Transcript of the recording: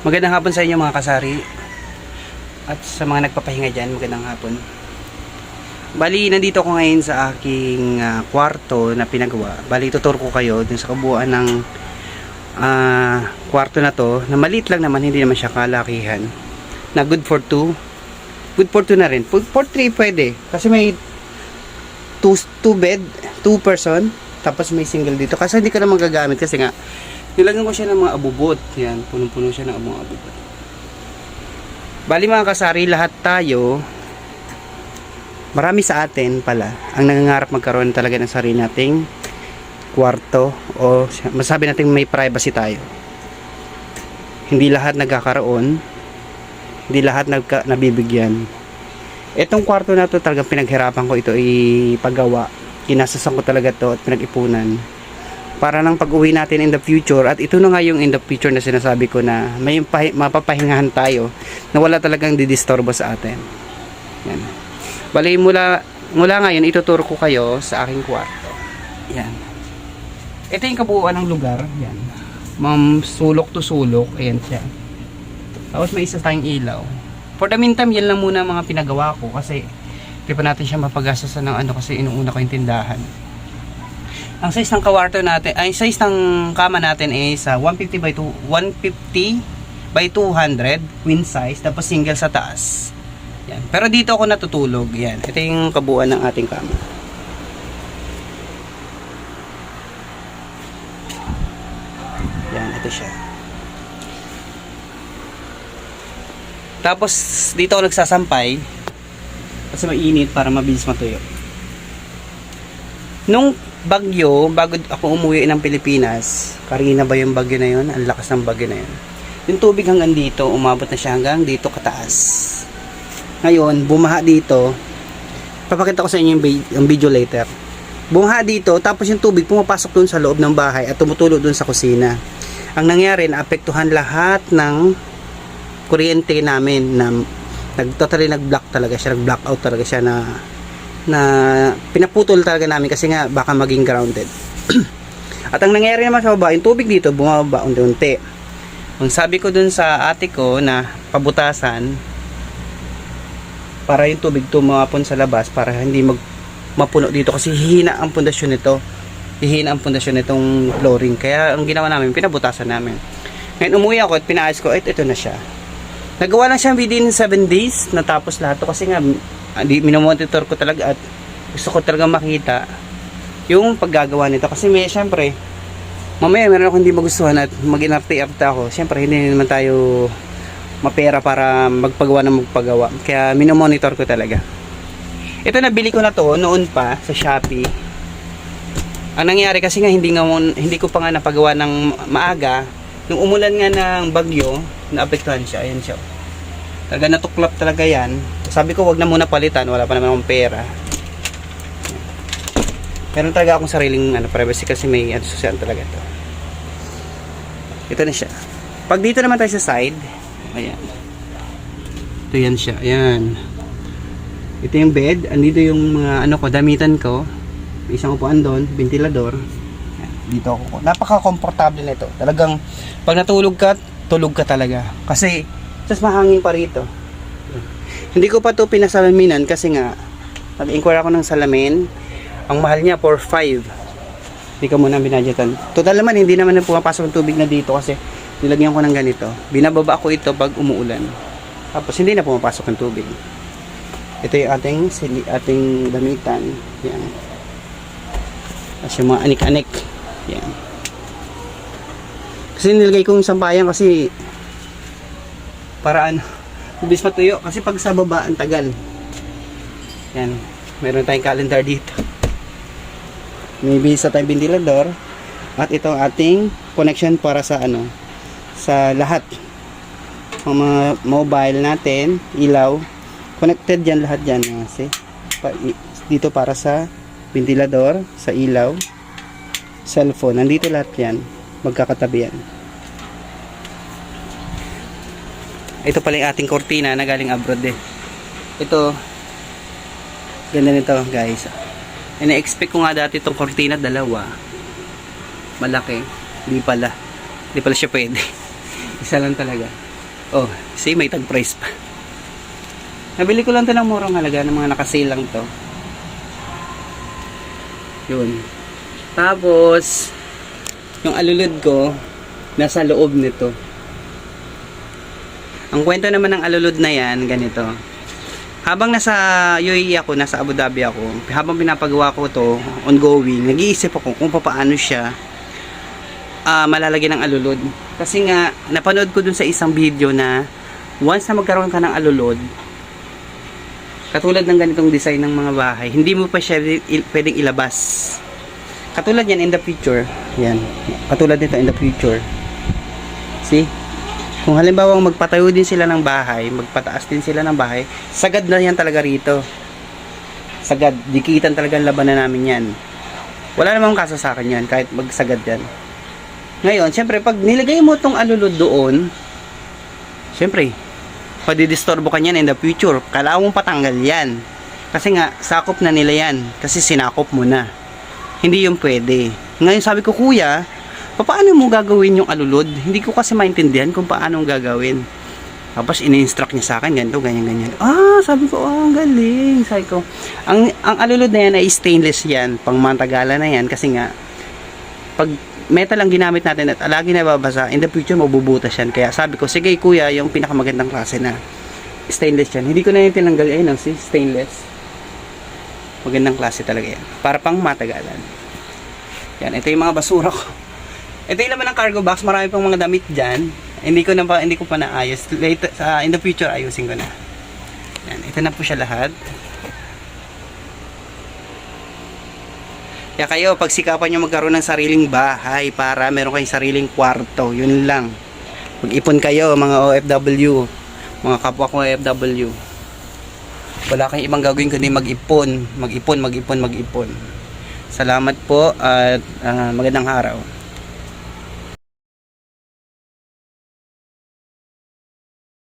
Magandang hapon sa inyo mga kasari. At sa mga nagpapahinga dyan, magandang hapon. Bali, nandito ako ngayon sa aking kwarto na pinagawa. Bali, tuturo ko kayo dun sa kabuuan ng kwarto na to. Na maliit lang naman, hindi naman siya kalakihan. Na good for 2. Good for 2 na rin. For 3 pwede. Kasi may 2 bed, 2 person. Tapos may single dito. Kasi hindi ko na magagamit kasi nga nilagyan ko siya ng mga abubot. Yan, punong-puno siya ng mga abubot. Bali mga kasari, lahat tayo, marami sa atin pala, ang nangangarap magkaroon talaga ng sarili nating kwarto o masabi natin may privacy tayo. Hindi lahat nagkakaroon, hindi lahat nabibigyan. Etong kwarto na to talagang pinaghirapan ko ito ipagawa. Kinasasan ko talaga to at pinag-ipunan. Para nang pag-uwi natin in the future, at ito na nga yung in the future na sinasabi ko na may mapapahingahan tayo na wala talagang didisturbo sa atin. Yan. Bali, mula ngayon, ituturo ko kayo sa aking kwarto. Yan. Ito yung kabuuan ng lugar. Yan. Sulok to sulok. Ayan siya. Tapos may isa tayong ilaw. For the meantime, yan lang muna mga pinagawa ko kasi hindi pa natin siya mapagasasan ng ano kasi inuuna ko yung tindahan. Ang size ng kwarto natin, ay size ng kama natin is 150 by 200 queen size, tapos single sa taas. Yan. Pero dito ako natutulog. Yan. Ito yung kabuuan ng ating kama. Yan, ito siya. Tapos dito ako nagsasampay kasi mainit para mabilis matuyo. Nung bagyo, bago ako umuwi ng Pilipinas, Karina ba yung bagyo na yun? Ang lakas ng bagyo na yun. Yung tubig hanggang dito, umabot na siya hanggang dito kataas. Ngayon, bumaha dito. Papakita ko sa inyo yung video later. Bumaha dito, tapos yung tubig pumapasok dun sa loob ng bahay at tumutulo dun sa kusina. Ang nangyari, naapektuhan lahat ng kuryente namin na totally nag-block talaga siya, nag-blackout talaga siya na pinaputol talaga namin kasi nga baka maging grounded. At ang nangyari naman sa baba, yung tubig dito bumaba unti-unti. Ang sabi ko dun sa ate ko na pabutasan para yung tubig tumapon sa labas para hindi mapuno dito kasi hihina ang pundasyon nito. Hihina ang pundasyon nitong flooring. Kaya ang ginawa namin, pinabutasan namin. Ngayon umuwi ako at pinaayos ko, ito na siya. Nagawa lang siya within 7 days natapos lahat to kasi nga minomonitor ko talaga at gusto ko talaga makita yung paggagawa nito kasi may syempre mamaya meron ako hindi magustuhan at mag-inarte-arte ako, syempre hindi naman tayo mapera para magpagawa kaya minomonitor ko talaga. Ito nabili ko na to noon pa sa Shopee. Ang nangyari kasi nga hindi ko pa nga napagawa ng maaga nung umulan nga ng bagyo, naapektuhan siya. Ayan siya, talaga natuklap talaga yan. Sabi ko wag na muna palitan, wala pa naman akong pera. Meron talaga akong sariling privacy kasi may susian talaga to. Ito na siya. Pag dito naman tayo sa side, ayan. Ito yan siya, ayan. Ito yung bed, andito yung mga damitan ko. May isang upuan doon, ventilador. Ayan, dito ako. Napaka-komportable nito. Talagang pag natulog ka, tulog ka talaga. Kasi tas mahangin pa rito. Hindi ko pa to pinasalaminan kasi nga nag-inquire ako ng salamin. Ang mahal niya 4.5. Hindi ko muna binadgetan. Total naman hindi naman pumapasok ng tubig na dito kasi nilagyan ko ng ganito. Binababa ko ito pag umuulan. Tapos hindi na pumapasok ng tubig. Ito yung ating damitan. Yan. Tapos yung mga anik-anik. Yan. Kasi nilagay ko yung sampayan kasi para mabilis matuyo kasi pag sa baba ang tagal. Yan, meron tayong calendar dito, maybe sa tayong ventilador at ito ating connection para sa sa lahat mga mobile natin, ilaw connected yan lahat dyan kasi dito para sa ventilador, sa ilaw, cellphone, nandito lahat yan, magkakatabi yan. Ito pala yung ating kortina na galing abroad eh. Ito, ganda nito guys. Ina-expect ko nga dati itong kortina dalawa. Malaki. Hindi pala siya pwede. Isa lang talaga. Oh, see, may tag price pa. Nabili ko lang 'to ng murang halaga, ng mga naka-sale lang 'to. Yun. Tapos yung alulod ko nasa loob nito. Ang kwento naman ng alulod na 'yan, ganito. Habang nasa UAE ako, nasa Abu Dhabi ako, habang pinapagawa ko 'to, ongoing, nag-iisip ako kung paano siya malalagyan ng alulod. Kasi nga napanood ko dun sa isang video na once na magkaroon ka ng alulod, katulad ng ganitong design ng mga bahay, hindi mo pa siya pwedeng ilabas. Katulad yan in the future. Yan. Katulad nito in the future. See? Kung halimbawa magpatayo din sila ng bahay, magpataas din sila ng bahay, sagad na yan talaga rito. Sagad. Dikitan talaga ang labanan namin yan. Wala namang kaso sa akin yan, kahit magsagad yan. Ngayon, syempre, pag nilagay mo itong alulod doon, syempre, padidistorbo ka niyan in the future. Kailangan mong patanggal yan. Kasi nga, sakop na nila yan. Kasi sinakop mo na. Hindi yung pwede. Ngayon sabi ko, kuya, paano mo gagawin yung alulod? Hindi ko kasi maintindihan kung paano gagawin. Tapos ini-instruct niya sa akin, ganito, ganyan, ganyan. Sabi ko, ang galing. Sabi ko, ang alulod na yan ay stainless yan. Pang matagalan na yan. Kasi nga, pag metal ang ginamit natin at lagi nababasa, in the future mabubutas yan. Kaya sabi ko, sige kuya, yung pinakamagandang klase na stainless yan. Hindi ko na yung tinanggal. Ayun, see, stainless. Magandang klase talaga yan. Para pang matagalan. Yan, ito yung mga basura ko. Ito yung laman ng cargo box. Marami pang mga damit dyan. Hindi ko pa naayos. Later, in the future, ayusin ko na. Yan, ito na po siya lahat. Kaya kayo, pagsikapan nyo magkaroon ng sariling bahay para meron kayong sariling kwarto. Yun lang. Mag-ipon kayo, mga OFW. Mga kapwa ko OFW. Wala kayong ibang gagawin kundi mag-ipon. Mag-ipon. Salamat po at magandang araw.